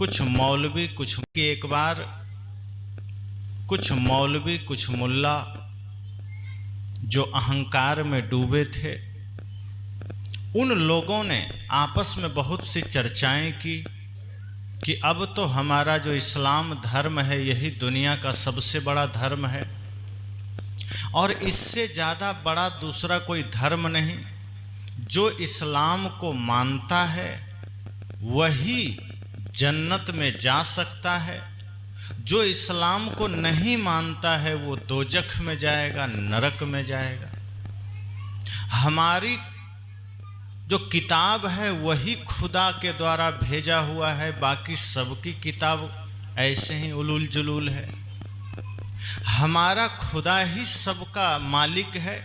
कुछ मौलवी कुछ मुल्ला जो अहंकार में डूबे थे, उन लोगों ने आपस में बहुत सी चर्चाएं की कि अब तो हमारा जो इस्लाम धर्म है यही दुनिया का सबसे बड़ा धर्म है और इससे ज़्यादा बड़ा दूसरा कोई धर्म नहीं। जो इस्लाम को मानता है वही जन्नत में जा सकता है, जो इस्लाम को नहीं मानता है वो दोजख में जाएगा, नरक में जाएगा। हमारी जो किताब है वही खुदा के द्वारा भेजा हुआ है, बाकी सबकी किताब ऐसे ही उलूल जुलूल है। हमारा खुदा ही सबका मालिक है,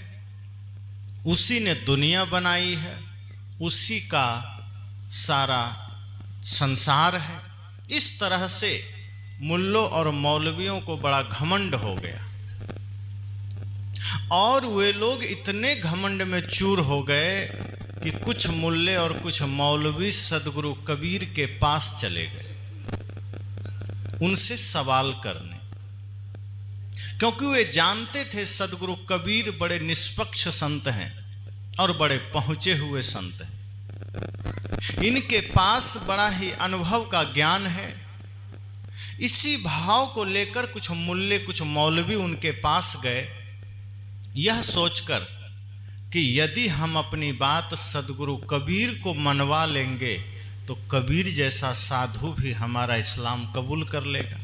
उसी ने दुनिया बनाई है, उसी का सारा संसार है। इस तरह से मुल्लों और मौलवियों को बड़ा घमंड हो गया और वे लोग इतने घमंड में चूर हो गए कि कुछ मुल्ले और कुछ मौलवी सदगुरु कबीर के पास चले गए उनसे सवाल करने, क्योंकि वे जानते थे सदगुरु कबीर बड़े निष्पक्ष संत हैं और बड़े पहुंचे हुए संत हैं। इनके पास बड़ा ही अनुभव का ज्ञान है। इसी भाव को लेकर कुछ मुल्ले कुछ मौलवी उनके पास गए, यह सोचकर कि यदि हम अपनी बात सदगुरु कबीर को मनवा लेंगे तो कबीर जैसा साधु भी हमारा इस्लाम कबूल कर लेगा,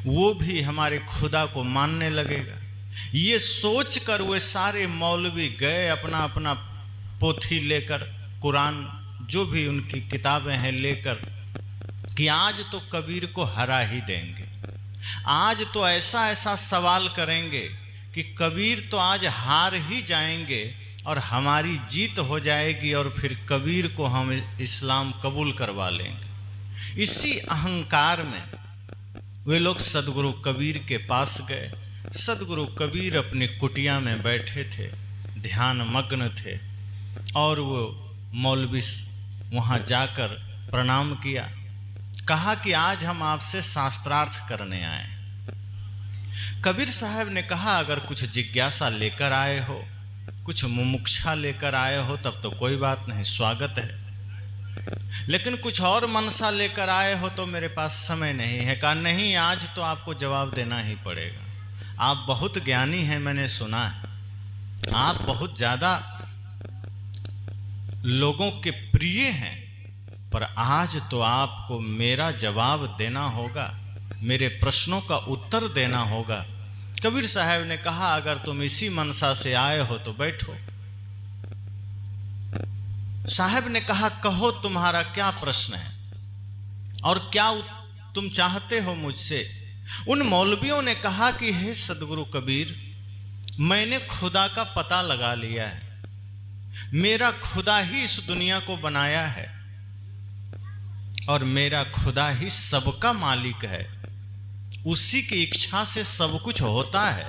वो भी हमारे खुदा को मानने लगेगा। ये सोचकर वे सारे मौलवी गए अपना अपना पोथी लेकर, कुरान जो भी उनकी किताबें हैं लेकर, कि आज तो कबीर को हरा ही देंगे, आज तो ऐसा ऐसा सवाल करेंगे कि कबीर तो आज हार ही जाएंगे और हमारी जीत हो जाएगी और फिर कबीर को हम इस्लाम कबूल करवा लेंगे। इसी अहंकार में वे लोग सदगुरु कबीर के पास गए। सदगुरु कबीर अपनी कुटिया में बैठे थे, ध्यान मग्न थे और वो मौलवी वहाँ जाकर प्रणाम किया, कहा कि आज हम आपसे शास्त्रार्थ करने आए। कबीर साहब ने कहा अगर कुछ जिज्ञासा लेकर आए हो, कुछ मुमुक्षा लेकर आए हो तब तो कोई बात नहीं, स्वागत है, लेकिन कुछ और मनसा लेकर आए हो तो मेरे पास समय नहीं है। कहा नहीं, आज तो आपको जवाब देना ही पड़ेगा। आप बहुत ज्ञानी हैं, मैंने सुना है, आप बहुत ज़्यादा लोगों के प्रिय हैं, पर आज तो आपको मेरा जवाब देना होगा, मेरे प्रश्नों का उत्तर देना होगा। कबीर साहब ने कहा अगर तुम इसी मनसा से आए हो तो बैठो। साहब ने कहा कहो तुम्हारा क्या प्रश्न है और क्या तुम चाहते हो मुझसे। उन मौलवियों ने कहा कि हे सदगुरु कबीर, मैंने खुदा का पता लगा लिया है, मेरा खुदा ही इस दुनिया को बनाया है और मेरा खुदा ही सबका मालिक है, उसी की इच्छा से सब कुछ होता है,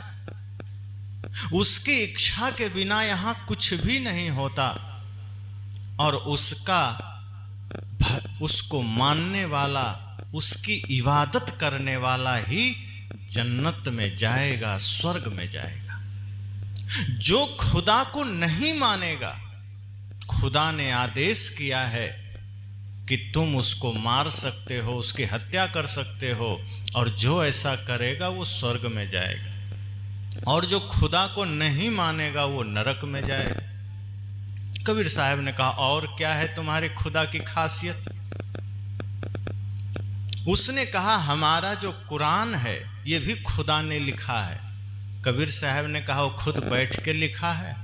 उसकी इच्छा के बिना यहाँ कुछ भी नहीं होता और उसको मानने वाला, उसकी इबादत करने वाला ही जन्नत में जाएगा, स्वर्ग में जाएगा। जो खुदा को नहीं मानेगा, खुदा ने आदेश किया है कि तुम उसको मार सकते हो, उसकी हत्या कर सकते हो और जो ऐसा करेगा वो स्वर्ग में जाएगा और जो खुदा को नहीं मानेगा वो नरक में जाएगा। कबीर साहब ने कहा और क्या है तुम्हारे खुदा की खासियत। उसने कहा हमारा जो कुरान है ये भी खुदा ने लिखा है। कबीर साहब ने कहा वो खुद बैठ के लिखा है।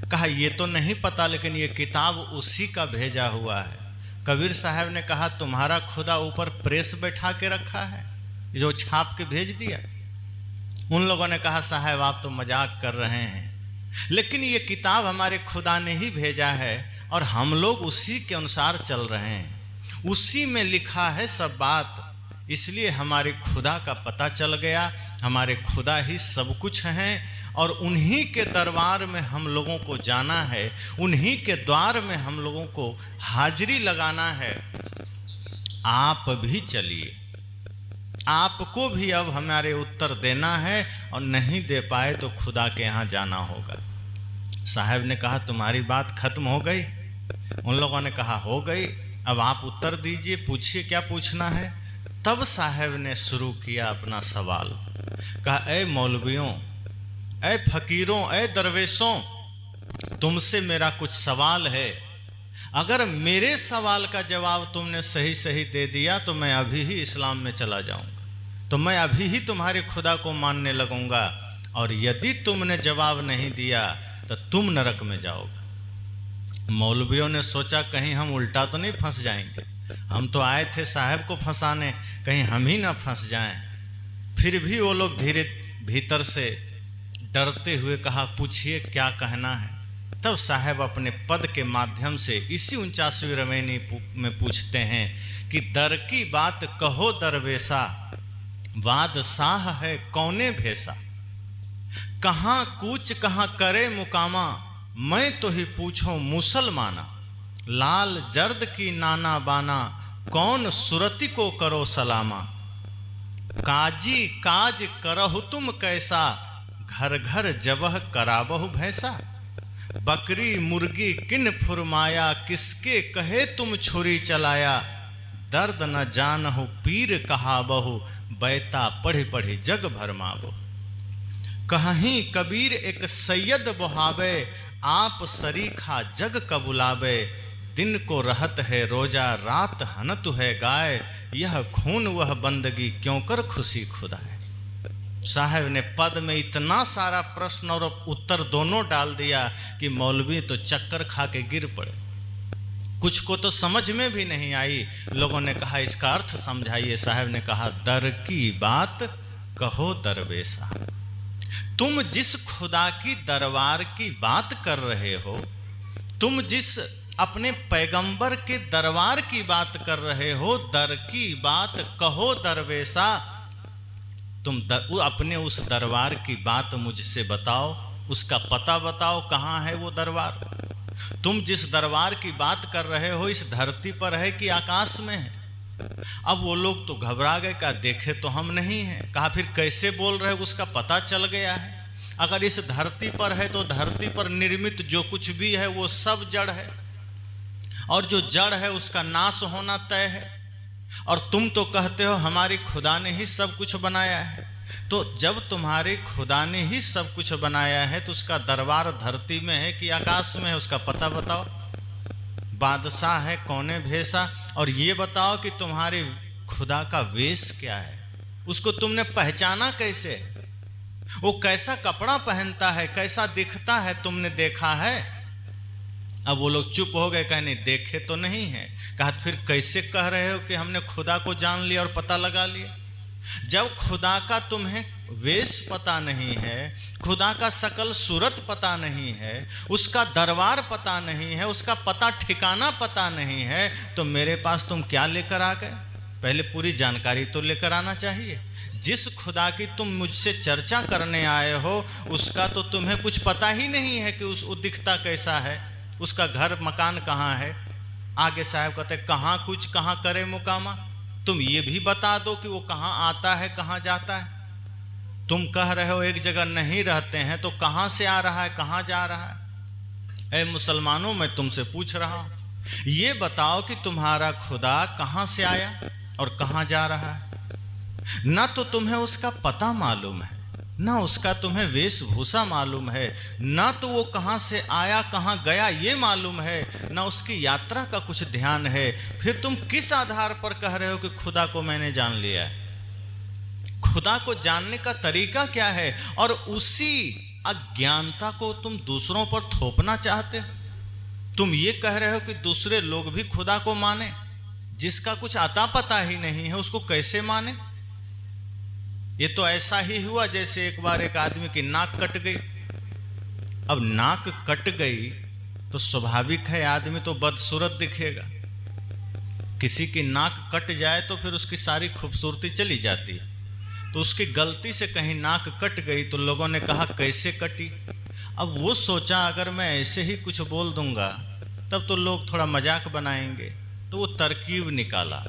कहा ये तो नहीं पता, लेकिन ये किताब उसी का भेजा हुआ है। कबीर साहब ने कहा तुम्हारा खुदा ऊपर प्रेस बैठा के रखा है जो छाप के भेज दिया। उन लोगों ने कहा साहब आप तो मजाक कर रहे हैं, लेकिन ये किताब हमारे खुदा ने ही भेजा है और हम लोग उसी के अनुसार चल रहे हैं, उसी में लिखा है सब बात, इसलिए हमारे खुदा का पता चल गया। हमारे खुदा ही सब कुछ हैं और उन्हीं के दरबार में हम लोगों को जाना है, उन्हीं के द्वार में हम लोगों को हाजिरी लगाना है। आप भी चलिए, आपको भी अब हमारे उत्तर देना है, और नहीं दे पाए तो खुदा के यहाँ जाना होगा। साहब ने कहा तुम्हारी बात खत्म हो गई? उन लोगों ने कहा हो गई, अब आप उत्तर दीजिए, पूछिए क्या पूछना है। तब साहब ने शुरू किया अपना सवाल। कहा ऐ मौलवियों, ऐ फकीरों, ऐ दरवेशों, तुमसे मेरा कुछ सवाल है। अगर मेरे सवाल का जवाब तुमने सही सही दे दिया तो मैं अभी ही इस्लाम में चला जाऊंगा, तो मैं अभी ही तुम्हारे खुदा को मानने लगूंगा, और यदि तुमने जवाब नहीं दिया तो तुम नरक में जाओगे। मौलवियों ने सोचा कहीं हम उल्टा तो नहीं फंस जाएंगे, हम तो आए थे साहब को फंसाने, कहीं हम ही ना फंस जाएं। फिर भी वो लोग धीरे भीतर से डरते हुए कहा पूछिए क्या कहना है। तब साहब अपने पद के माध्यम से इसी 49वीं रमैनी में पूछते हैं कि दर की बात कहो दरवेशा, वाद साह है कौने भेसा। कहाँ कूच कहाँ करे मुकामा, मैं तो ही पूछो मुसलमाना। लाल जर्द की नाना बाना, कौन सुरती को करो सलामा। काजी काज करहु तुम कैसा, घर घर जबह कराबहु भैसा। बकरी मुर्गी किन फुरमाया, किसके कहे तुम छुरी चलाया। दर्द न जानहु पीर कहाबहु, बैता पढ़ी पढ़ी जग भरमाबो। कहीं कबीर एक सैयद बहावे, आप सरीखा जग कबुलावे। दिन को रहत है रोजा, रात हनत है गाय। यह खून वह बंदगी, क्यों कर खुशी खुदाए। साहब ने पद में इतना सारा प्रश्न और उत्तर दोनों डाल दिया कि मौलवी तो चक्कर खा के गिर पड़े। कुछ को तो समझ में भी नहीं आई। लोगों ने कहा इसका अर्थ समझाइए। साहब ने कहा दर की बात कहो दरवेशा, तुम जिस खुदा की दरबार की बात कर रहे हो, तुम जिस अपने पैगंबर के दरबार की बात कर रहे हो, दर की बात कहो दरवेशा। तुम अपने उस दरबार की बात मुझसे बताओ, उसका पता बताओ, कहाँ है वो दरबार। तुम जिस दरबार की बात कर रहे हो इस धरती पर है कि आकाश में है। अब वो लोग तो घबरा गए, कहा देखे तो हम नहीं हैं। कहा फिर कैसे बोल रहे हो, उसका पता चल गया है। अगर इस धरती पर है तो धरती पर निर्मित जो कुछ भी है वो सब जड़ है, और जो जड़ है उसका नाश होना तय है। और तुम तो कहते हो हमारी खुदा ने ही सब कुछ बनाया है। तो जब तुम्हारे खुदा ने ही सब कुछ बनाया है तो उसका दरबार धरती में है कि आकाश में है, उसका पता बताओ। बादशाह है कौने भेसा, और ये बताओ कि तुम्हारे खुदा का वेश क्या है, उसको तुमने पहचाना कैसे, वो कैसा कपड़ा पहनता है, कैसा दिखता है, तुमने देखा है। अब वो लोग चुप हो गए, कहे नहीं देखे तो नहीं है। कहा फिर कैसे कह रहे हो कि हमने खुदा को जान लिया और पता लगा लिया। जब खुदा का तुम्हें वेश पता नहीं है, खुदा का सकल सूरत पता नहीं है, उसका दरबार पता नहीं है, उसका पता ठिकाना पता नहीं है, तो मेरे पास तुम क्या लेकर आ गए। पहले पूरी जानकारी तो लेकर आना चाहिए। जिस खुदा की तुम मुझसे चर्चा करने आए हो उसका तो तुम्हें कुछ पता ही नहीं है कि वो दिखता कैसा है, उसका घर मकान कहाँ है। आगे साहब कहते कहाँ कुछ कहाँ करे मुकामा, तुम ये भी बता दो कि वो कहाँ आता है कहाँ जाता है। तुम कह रहे हो एक जगह नहीं रहते हैं, तो कहाँ से आ रहा है कहाँ जा रहा है। ऐ मुसलमानों, मैं तुमसे पूछ रहा हूँ, ये बताओ कि तुम्हारा खुदा कहाँ से आया और कहाँ जा रहा है। ना तो तुम्हें उसका पता मालूम है, ना उसका तुम्हें वेशभूषा मालूम है, ना तो वो कहाँ से आया कहाँ गया ये मालूम है, ना उसकी यात्रा का कुछ ध्यान है। फिर तुम किस आधार पर कह रहे हो कि खुदा को मैंने जान लिया है। खुदा को जानने का तरीका क्या है, और उसी अज्ञानता को तुम दूसरों पर थोपना चाहते हो। तुम ये कह रहे हो कि दूसरे लोग भी खुदा को माने, जिसका कुछ आता पता ही नहीं है उसको कैसे माने। ये तो ऐसा ही हुआ जैसे एक बार एक आदमी की नाक कट गई। अब नाक कट गई तो स्वाभाविक है आदमी तो बदसूरत दिखेगा। किसी की नाक कट जाए तो फिर उसकी सारी खूबसूरती चली जाती है। तो उसकी गलती से कहीं नाक कट गई तो लोगों ने कहा कैसे कटी। अब वो सोचा अगर मैं ऐसे ही कुछ बोल दूंगा तब तो लोग थोड़ा मजाक बनाएंगे, तो वो तरकीब निकाला।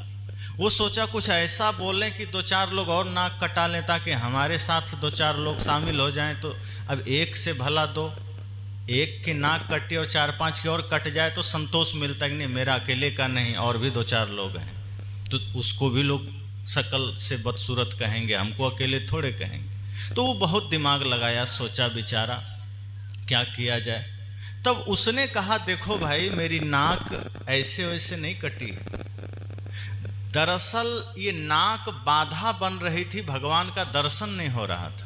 वो सोचा कुछ ऐसा बोलें कि 2-4 लोग और नाक कटा लें, ताकि हमारे साथ 2-4 लोग शामिल हो जाएं। तो अब एक से भला दो, एक की नाक कटी और 4-5 की और कट जाए तो संतोष मिलता है कि नहीं, मेरा अकेले का नहीं, और भी 2-4 लोग हैं, तो उसको भी लोग शकल से बदसूरत कहेंगे, हमको अकेले थोड़े कहेंगे। तो वो बहुत दिमाग लगाया, सोचा बेचारा क्या किया जाए। तब उसने कहा, देखो भाई, मेरी नाक ऐसे वैसे नहीं कटी है। दरअसल ये नाक बाधा बन रही थी, भगवान का दर्शन नहीं हो रहा था।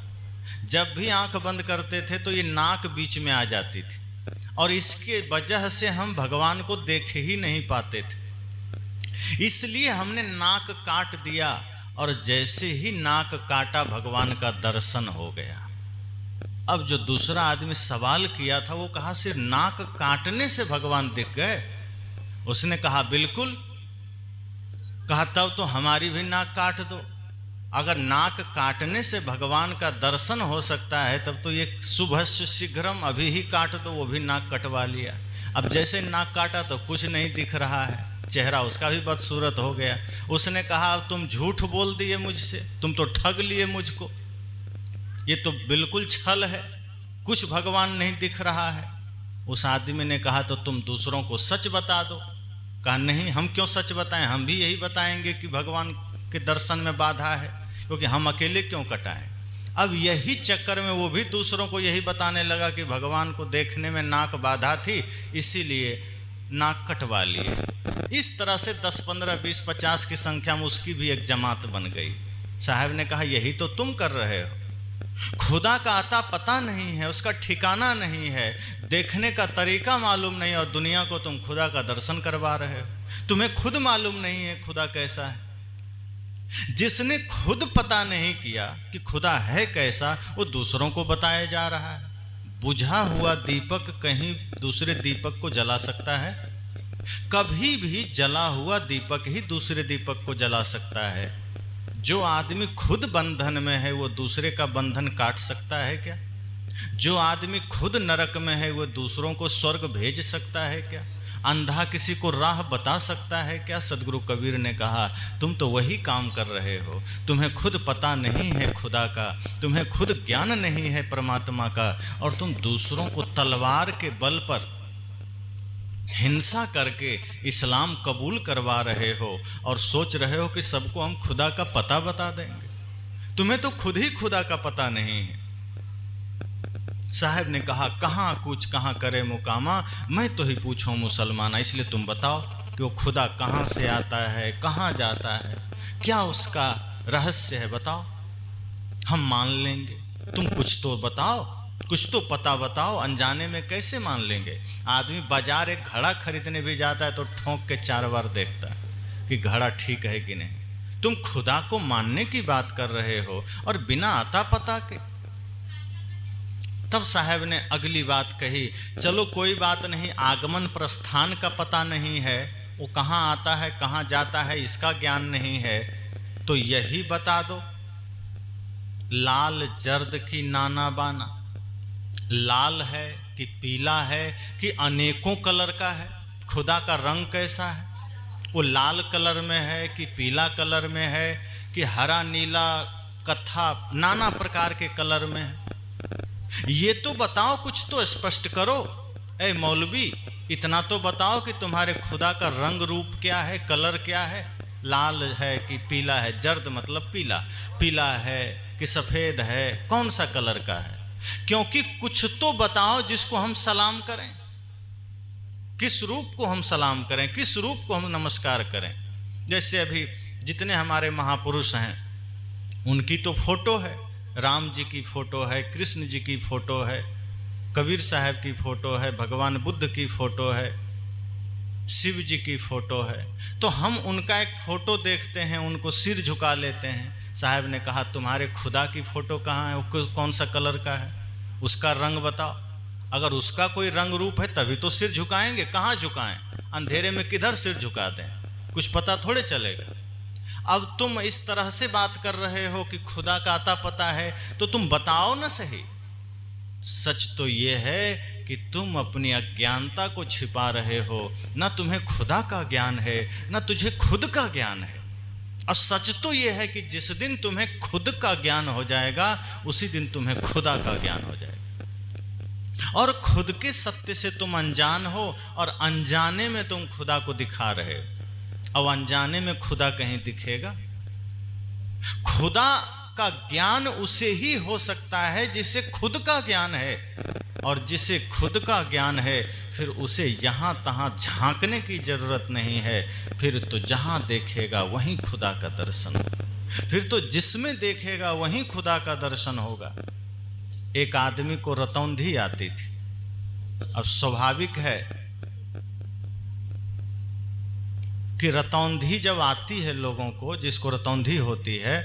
जब भी आंख बंद करते थे तो ये नाक बीच में आ जाती थी, और इसके वजह से हम भगवान को देख ही नहीं पाते थे। इसलिए हमने नाक काट दिया, और जैसे ही नाक काटा भगवान का दर्शन हो गया। अब जो दूसरा आदमी सवाल किया था वो कहा, सिर्फ नाक काटने से भगवान दिख गए? उसने कहा बिल्कुल। कहा तब तो हमारी भी नाक काट दो। अगर नाक काटने से भगवान का दर्शन हो सकता है तब तो ये शुभस्य शीघ्रम, अभी ही काट दो। वो भी नाक कटवा लिया। अब जैसे नाक काटा तो कुछ नहीं दिख रहा है, चेहरा उसका भी बदसूरत हो गया। उसने कहा, अब तुम झूठ बोल दिए मुझसे, तुम तो ठग लिए मुझको, ये तो बिल्कुल छल है, कुछ भगवान नहीं दिख रहा है। उस आदमी ने कहा, तो तुम दूसरों को सच बता दो। कहा नहीं, हम क्यों सच बताएं, हम भी यही बताएंगे कि भगवान के दर्शन में बाधा है, क्योंकि हम अकेले क्यों कटाएं। अब यही चक्कर में वो भी दूसरों को यही बताने लगा कि भगवान को देखने में नाक बाधा थी, इसीलिए नाक कटवा लिए। इस तरह से 10, 15, 20, 50 की संख्या में उसकी भी एक जमात बन गई। साहब ने कहा, यही तो तुम कर रहे हो। खुदा का आता पता नहीं है, उसका ठिकाना नहीं है, देखने का तरीका मालूम नहीं, और दुनिया को तुम खुदा का दर्शन करवा रहे हो। तुम्हें खुद मालूम नहीं है खुदा कैसा है। जिसने खुद पता नहीं किया कि खुदा है कैसा, वो दूसरों को बताया जा रहा है। बुझा हुआ दीपक कहीं दूसरे दीपक को जला सकता है? कभी भी जला हुआ दीपक ही दूसरे दीपक को जला सकता है। जो आदमी खुद बंधन में है वो दूसरे का बंधन काट सकता है क्या? जो आदमी खुद नरक में है वो दूसरों को स्वर्ग भेज सकता है क्या? अंधा किसी को राह बता सकता है क्या? सदगुरु कबीर ने कहा, तुम तो वही काम कर रहे हो। तुम्हें खुद पता नहीं है खुदा का, तुम्हें खुद ज्ञान नहीं है परमात्मा का, और तुम दूसरों को तलवार के बल पर हिंसा करके इस्लाम कबूल करवा रहे हो, और सोच रहे हो कि सबको हम खुदा का पता बता देंगे। तुम्हें तो खुद ही खुदा का पता नहीं है। साहब ने कहा, कहाँ कूच कहाँ करे मुकामा, मैं तो ही पूछूं मुसलमाना, इसलिए तुम बताओ कि वो खुदा कहाँ से आता है, कहाँ जाता है, क्या उसका रहस्य है, बताओ, हम मान लेंगे। तुम कुछ तो बताओ, कुछ तो पता बताओ, अनजाने में कैसे मान लेंगे। आदमी बाजार एक घड़ा खरीदने भी जाता है तो ठोंक के 4 बार देखता है कि घड़ा ठीक है कि नहीं। तुम खुदा को मानने की बात कर रहे हो और बिना आता पता के। तब साहब ने अगली बात कही, चलो कोई बात नहीं, आगमन प्रस्थान का पता नहीं है, वो कहाँ आता है कहाँ जाता है इसका ज्ञान नहीं है, तो यही बता दो, लाल जर्द की नाना बाना, लाल है कि पीला है कि अनेकों कलर का है, खुदा का रंग कैसा है, वो लाल कलर में है कि पीला कलर में है कि हरा नीला कत्था नाना प्रकार के कलर में है, ये तो बताओ, कुछ तो स्पष्ट करो। ए मौलवी, इतना तो बताओ कि तुम्हारे खुदा का रंग रूप क्या है, कलर क्या है, लाल है कि पीला है, जर्द मतलब पीला, पीला है कि सफ़ेद है, कौन सा कलर का है। क्योंकि कुछ तो बताओ जिसको हम सलाम करें, किस रूप को हम सलाम करें, किस रूप को हम नमस्कार करें। जैसे अभी जितने हमारे महापुरुष हैं उनकी तो फोटो है, राम जी की फ़ोटो है, कृष्ण जी की फ़ोटो है, कबीर साहब की फ़ोटो है, भगवान बुद्ध की फ़ोटो है, शिव जी की फ़ोटो है। तो हम उनका एक फ़ोटो देखते हैं, उनको सिर झुका लेते हैं। साहब ने कहा, तुम्हारे खुदा की फ़ोटो कहाँ है, वो कौन सा कलर का है, उसका रंग बताओ। अगर उसका कोई रंग रूप है तभी तो सिर झुकाएंगे, कहाँ झुकाएं, अंधेरे में किधर सिर झुका दें, कुछ पता थोड़े चलेगा। अब तुम इस तरह से बात कर रहे हो कि खुदा का आता पता है, तो तुम बताओ ना सही। सच तो ये है कि तुम अपनी अज्ञानता को छिपा रहे हो, ना तुम्हें खुदा का ज्ञान है ना तुझे खुद का ज्ञान है। और सच तो यह है कि जिस दिन तुम्हें खुद का ज्ञान हो जाएगा उसी दिन तुम्हें खुदा का ज्ञान हो जाएगा। और खुद के सत्य से तुम अनजान हो और अनजाने में तुम खुदा को दिखा रहे हो। और अनजाने में खुदा कहीं दिखेगा? खुदा का ज्ञान उसे ही हो सकता है जिसे खुद का ज्ञान है, और जिसे खुद का ज्ञान है फिर उसे यहाँ तहाँ झांकने की जरूरत नहीं है। फिर तो जहाँ देखेगा वहीं खुदा का दर्शन होगा, फिर तो जिसमें देखेगा वहीं खुदा का दर्शन होगा। एक आदमी को रतौंधी आती थी। अब स्वाभाविक है कि रतौंधी जब आती है लोगों को, जिसको रतौंधी होती है,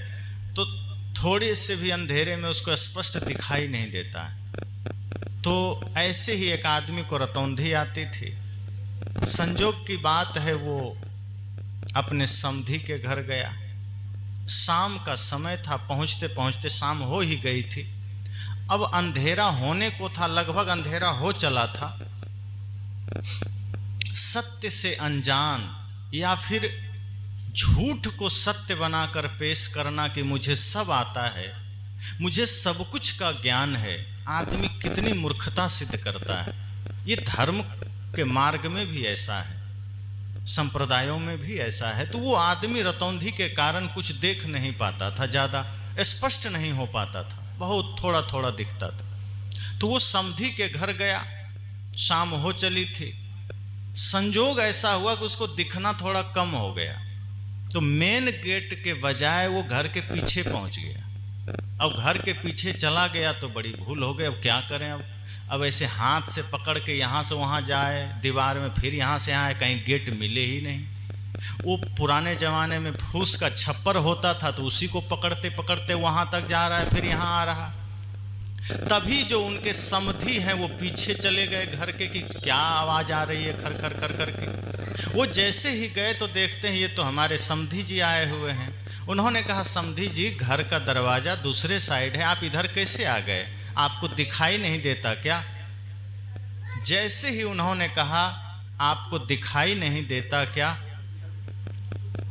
तो थोड़े से भी अंधेरे में उसको स्पष्ट दिखाई नहीं देता है। तो ऐसे ही एक आदमी को रतौंधी आती थी। संजोग की बात है, वो अपने समधी के घर गया। शाम का समय था, पहुंचते पहुंचते शाम हो ही गई थी। अब अंधेरा होने को था, लगभग अंधेरा हो चला था। सत्य से अनजान या फिर झूठ को सत्य बनाकर पेश करना कि मुझे सब आता है, मुझे सब कुछ का ज्ञान है, आदमी कितनी मूर्खता सिद्ध करता है। ये धर्म के मार्ग में भी ऐसा है, संप्रदायों में भी ऐसा है। तो वो आदमी रतौंधी के कारण कुछ देख नहीं पाता था, ज़्यादा स्पष्ट नहीं हो पाता था, बहुत थोड़ा थोड़ा दिखता था। तो वो समधी के घर गया, शाम हो चली थी। संजोग ऐसा हुआ कि उसको दिखना थोड़ा कम हो गया, तो मेन गेट के बजाय वो घर के पीछे पहुंच गया। अब घर के पीछे चला गया तो बड़ी भूल हो गई। अब क्या करें? अब ऐसे हाथ से पकड़ के यहाँ से वहाँ जाए दीवार में, फिर यहाँ से आए, कहीं गेट मिले ही नहीं। वो पुराने ज़माने में फूस का छप्पर होता था, तो उसी को पकड़ते पकड़ते वहाँ तक जा रहा है, फिर यहाँ आ रहा। तभी जो उनके समधी हैं वो पीछे चले गए घर के कि क्या आवाज़ आ रही है खर खर खर कर के। वो जैसे ही गए तो देखते हैं ये तो हमारे समधी जी आए हुए हैं। उन्होंने कहा, समधी जी घर का दरवाज़ा दूसरे साइड है, आप इधर कैसे आ गए? आपको दिखाई नहीं देता क्या? जैसे ही उन्होंने कहा आपको दिखाई नहीं देता क्या,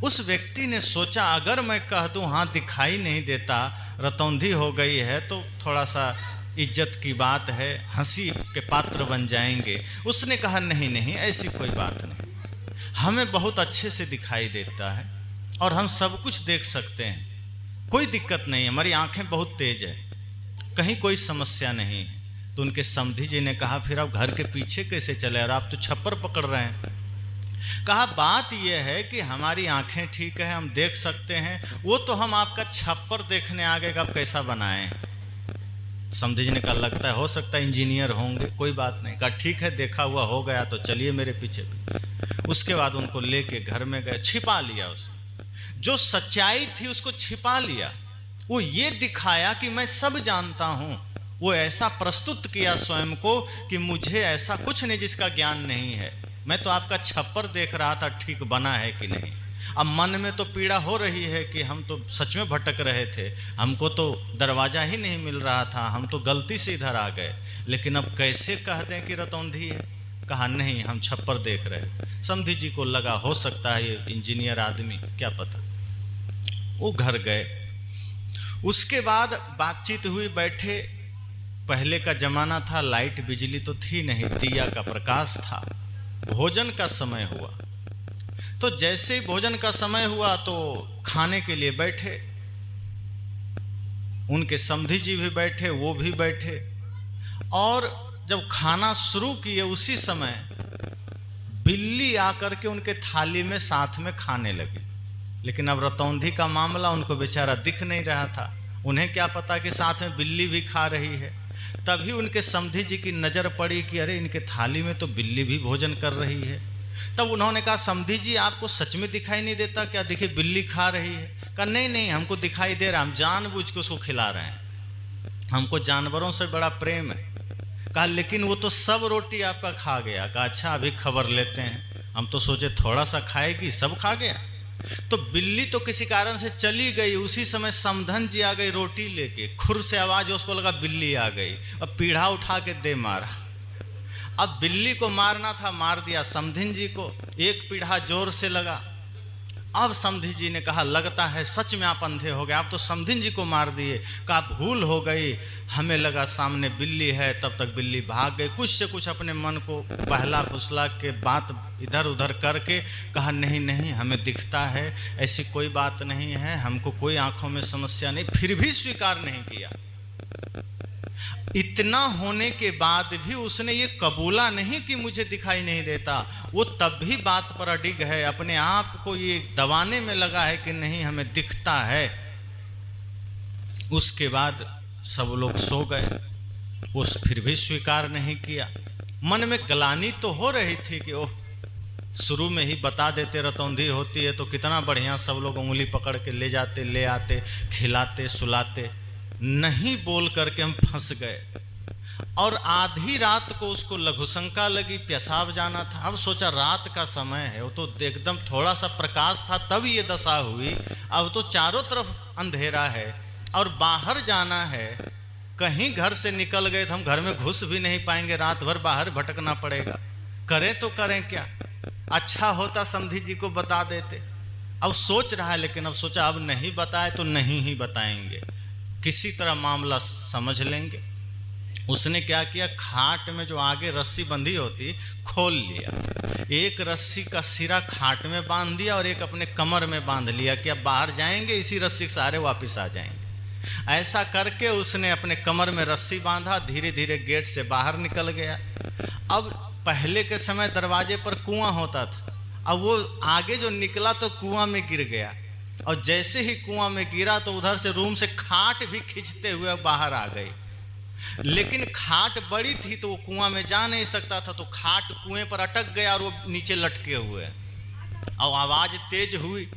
उस व्यक्ति ने सोचा अगर मैं कह दूं हाँ दिखाई नहीं देता, रतौंधी हो गई है, तो थोड़ा सा इज्जत की बात है, हंसी के पात्र बन जाएंगे। उसने कहा नहीं नहीं, ऐसी कोई बात नहीं, हमें बहुत अच्छे से दिखाई देता है और हम सब कुछ देख सकते हैं, कोई दिक्कत नहीं है, हमारी आंखें बहुत तेज है, कहीं कोई समस्या नहीं है। तो उनके समधी जी ने कहा फिर आप घर के पीछे कैसे चले और आप तो छप्पर पकड़ रहे हैं? कहा बात यह है कि हमारी आंखें ठीक है, हम देख सकते हैं, वो तो हम आपका छप्पर देखने आ गए कि आप कैसा बनाए। समधी जी ने कहा लगता है हो सकता है इंजीनियर होंगे, कोई बात नहीं। कहा ठीक है, देखा हुआ हो गया तो चलिए मेरे पीछे भी। उसके बाद उनको लेके घर में गए, छिपा लिया उसने, जो सच्चाई थी उसको छिपा लिया। वो ये दिखाया कि मैं सब जानता हूँ, वो ऐसा प्रस्तुत किया स्वयं को कि मुझे ऐसा कुछ नहीं जिसका ज्ञान नहीं है, मैं तो आपका छप्पर देख रहा था ठीक बना है कि नहीं। अब मन में तो पीड़ा हो रही है कि हम तो सच में भटक रहे थे, हमको तो दरवाज़ा ही नहीं मिल रहा था, हम तो गलती से इधर आ गए, लेकिन अब कैसे कह दें कि रतौंधी है? कहा नहीं, हम छप्पर देख रहे। समधी जी को लगा हो सकता है ये इंजीनियर आदमी, क्या पता। वो घर गए, उसके बाद बातचीत हुई, बैठे। पहले का जमाना था, लाइट बिजली तो थी नहीं, दिया का प्रकाश था। भोजन का समय हुआ, तो जैसे ही भोजन का समय हुआ तो खाने के लिए बैठे। उनके समधी जी भी बैठे, वो भी बैठे, और जब खाना शुरू किए उसी समय बिल्ली आकर के उनके थाली में साथ में खाने लगी। लेकिन अब रतौंधी का मामला उनको बेचारा दिख नहीं रहा था, उन्हें क्या पता कि साथ में बिल्ली भी खा रही है। तभी उनके समधी जी की नज़र पड़ी कि अरे इनके थाली में तो बिल्ली भी भोजन कर रही है। तब उन्होंने कहा समधी जी आपको सच में दिखाई नहीं देता क्या? देखिए बिल्ली खा रही है। कहा नहीं नहीं, हमको दिखाई दे रहा, हम जानबूझ के उसको खिला रहे हैं, हमको जानवरों से बड़ा प्रेम है। कहा लेकिन वो तो सब रोटी आपका खा गया। कहा अच्छा अभी खबर लेते हैं, हम तो सोचे थोड़ा सा खाएगी, सब खा गया। तो बिल्ली तो किसी कारण से चली गई, उसी समय समधन जी आ गई रोटी लेके, खुर से आवाज, उसको लगा बिल्ली आ गई, अब पीढ़ा उठा के दे मारा। अब बिल्ली को मारना था, मार दिया समधन जी को, एक पीढ़ा जोर से लगा। अब समधी जी ने कहा लगता है सच में आप अंधे हो गए, आप तो समधी जी को मार दिए। कहा भूल हो गई, हमें लगा सामने बिल्ली है, तब तक बिल्ली भाग गई। कुछ से कुछ अपने मन को बहला फुसला के बात इधर उधर करके कहा नहीं नहीं हमें दिखता है, ऐसी कोई बात नहीं है, हमको कोई आंखों में समस्या नहीं। फिर भी स्वीकार नहीं किया। इतना होने के बाद भी उसने ये कबूला नहीं कि मुझे दिखाई नहीं देता, वो तब भी बात पर अडिग है, अपने आप को ये दबाने में लगा है कि नहीं हमें दिखता है। उसके बाद सब लोग सो गए, वो फिर भी स्वीकार नहीं किया। मन में ग्लानि तो हो रही थी कि ओह शुरू में ही बता देते, रतौंधी होती है तो कितना बढ़िया सब लोग उंगली पकड़ के ले जाते, ले आते, खिलाते सुलाते। नहीं बोल करके हम फंस गए। और आधी रात को उसको लघुशंका लगी, पेशाब जाना था। अब सोचा रात का समय है, वो तो एकदम थोड़ा सा प्रकाश था तब ये दशा हुई। अब तो चारों तरफ अंधेरा है और बाहर जाना है। कहीं घर से निकल गए तो हम घर में घुस भी नहीं पाएंगे, रात भर बाहर भटकना पड़ेगा। करें तो करें क्या? अच्छा होता समधी जी को बता देते। अब सोच रहा है, लेकिन अब सोचा अब नहीं बताए तो नहीं ही बताएंगे, किसी तरह मामला समझ लेंगे। उसने क्या किया, खाट में जो आगे रस्सी बंधी होती खोल लिया, एक रस्सी का सिरा खाट में बांध दिया और एक अपने कमर में बांध लिया कि अब बाहर जाएंगे इसी रस्सी के सहारे वापस आ जाएंगे। ऐसा करके उसने अपने कमर में रस्सी बांधा, धीरे धीरे गेट से बाहर निकल गया। अब पहले के समय दरवाजे पर कुआं होता था, अब वो आगे जो निकला तो कुआं में गिर गया, और जैसे ही कुआं में गिरा तो उधर से रूम से खाट भी खींचते हुए बाहर आ गई। लेकिन खाट बड़ी थी तो वो कुआं में जा नहीं सकता था, तो खाट कुएं पर अटक गया और वो नीचे लटके हुए। और आवाज तेज हुई।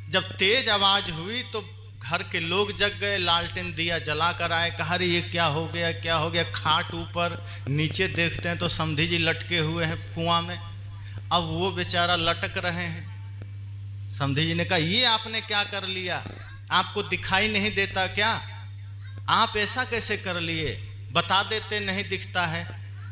जब तेज आवाज हुई तो घर के लोग जग गए, लालटेन दिया जला कर आए। कहा अरे ये क्या हो गया, क्या हो गया? खाट ऊपर, नीचे देखते हैं तो समधी जी लटके हुए हैं कुआं में। अब वो बेचारा लटक रहे हैं। समधी जी ने कहा ये आपने क्या कर लिया? आपको दिखाई नहीं देता क्या? आप ऐसा कैसे कर लिए? बता देते नहीं दिखता है।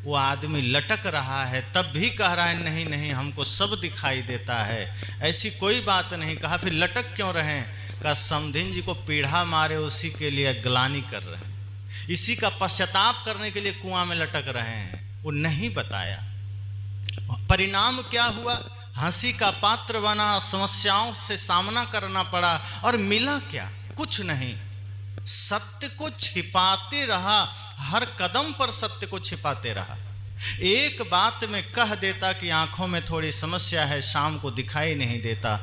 वो आदमी लटक रहा है तब भी कह रहा है नहीं नहीं हमको सब दिखाई देता है, ऐसी कोई बात नहीं। कहा फिर लटक क्यों रहे? कहा समधिन जी को पीढ़ा मारे उसी के लिए ग्लानि कर रहे हैं, इसी का पश्चाताप करने के लिए कुआं में लटक रहे हैं। वो नहीं बताया। परिणाम क्या हुआ? हंसी का पात्र बना, समस्याओं से सामना करना पड़ा। और मिला क्या? कुछ नहीं। सत्य को छिपाते रहा, हर कदम पर सत्य को छिपाते रहा। एक बात में कह देता कि आंखों में थोड़ी समस्या है, शाम को दिखाई नहीं देता,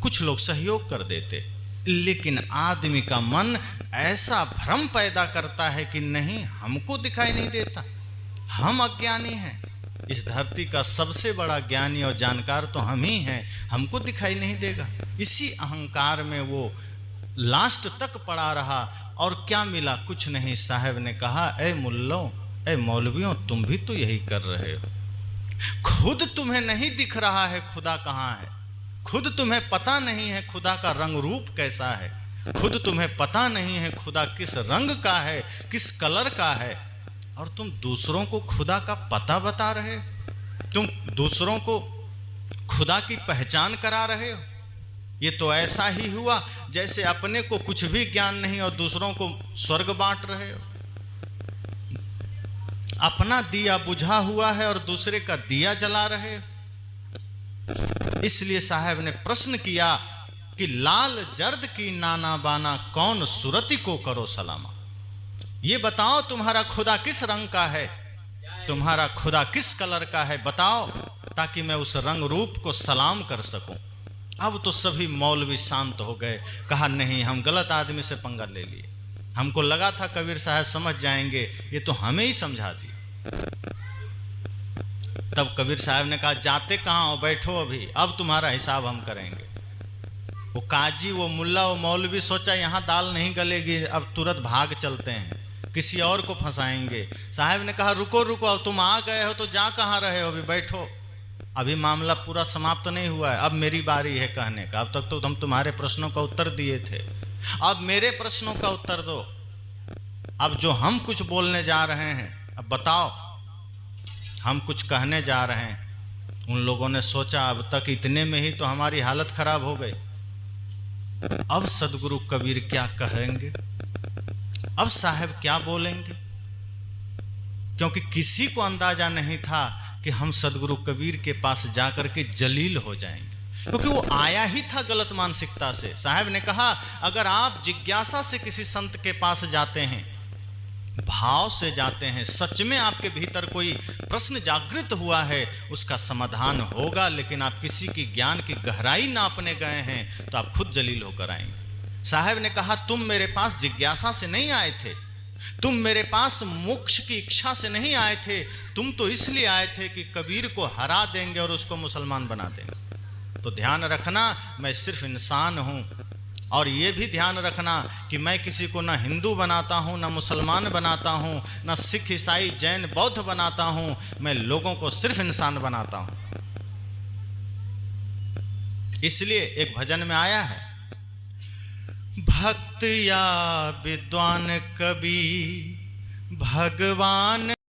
कुछ लोग सहयोग कर देते। लेकिन आदमी का मन ऐसा भ्रम पैदा करता है कि नहीं हमको दिखाई नहीं देता, हम अज्ञानी हैं। इस धरती का सबसे बड़ा ज्ञानी और जानकार तो हम ही हैं, हमको दिखाई नहीं देगा। इसी अहंकार में वो लास्ट तक पड़ा रहा। और क्या मिला? कुछ नहीं। साहब ने कहा ए मुल्लों, ए मौलवियों, तुम भी तो यही कर रहे हो। खुद तुम्हें नहीं दिख रहा है खुदा कहाँ है, खुद तुम्हें पता नहीं है खुदा का रंग रूप कैसा है, खुद तुम्हें पता नहीं है खुदा किस रंग का है, किस कलर का है, और तुम दूसरों को खुदा का पता बता रहे हो, तुम दूसरों को खुदा की पहचान करा रहे हो। ये तो ऐसा ही हुआ जैसे अपने को कुछ भी ज्ञान नहीं और दूसरों को स्वर्ग बांट रहे हो। अपना दिया बुझा हुआ है और दूसरे का दिया जला रहे हो। इसलिए साहब ने प्रश्न किया कि लाल जर्द की नाना बाना, कौन सुरती को करो सलामा। ये बताओ तुम्हारा खुदा किस रंग का है, तुम्हारा खुदा किस कलर का है, बताओ, ताकि मैं उस रंग रूप को सलाम कर सकूं। अब तो सभी मौलवी शांत हो गए। कहा नहीं, हम गलत आदमी से पंगा ले लिए, हमको लगा था कबीर साहब समझ जाएंगे, ये तो हमें ही समझा दिए। तब कबीर साहब ने कहा जाते कहाँ हो, बैठो अभी, अब तुम्हारा हिसाब हम करेंगे। वो काजी, वो मुल्ला, वो मौलवी सोचा यहाँ दाल नहीं गलेगी, अब तुरंत भाग चलते हैं, किसी और को फंसाएंगे। साहब ने कहा रुको रुको, अब तुम आ गए हो तो जा कहाँ रहे हो, अभी बैठो, अभी मामला पूरा समाप्त नहीं हुआ है, अब मेरी बारी है कहने का। अब तक तो हम तुम्हारे प्रश्नों का उत्तर दिए थे, अब मेरे प्रश्नों का उत्तर दो। अब जो हम कुछ बोलने जा रहे हैं, अब बताओ, हम कुछ कहने जा रहे हैं। उन लोगों ने सोचा अब तक इतने में ही तो हमारी हालत खराब हो गई, अब सदगुरु कबीर क्या कहेंगे, अब साहब क्या बोलेंगे, क्योंकि किसी को अंदाजा नहीं था कि हम सदगुरु कबीर के पास जाकर के जलील हो जाएंगे, क्योंकि वो आया ही था गलत मानसिकता से। साहब ने कहा अगर आप जिज्ञासा से किसी संत के पास जाते हैं, भाव से जाते हैं, सच में आपके भीतर कोई प्रश्न जागृत हुआ है, उसका समाधान होगा, लेकिन आप किसी की ज्ञान की गहराई नापने गए हैं तो आप खुद जलील होकर आएंगे। साहब ने कहा तुम मेरे पास जिज्ञासा से नहीं आए थे, तुम मेरे पास मोक्ष की इच्छा से नहीं आए थे, तुम तो इसलिए आए थे कि कबीर को हरा देंगे और उसको मुसलमान बना देंगे। तो ध्यान रखना मैं सिर्फ इंसान हूं, और ये भी ध्यान रखना कि मैं किसी को ना हिंदू बनाता हूँ, ना मुसलमान बनाता हूँ, ना सिख ईसाई जैन बौद्ध बनाता हूँ, मैं लोगों को सिर्फ इंसान बनाता हूँ। इसलिए एक भजन में आया है, भक्त या विद्वान कभी भगवान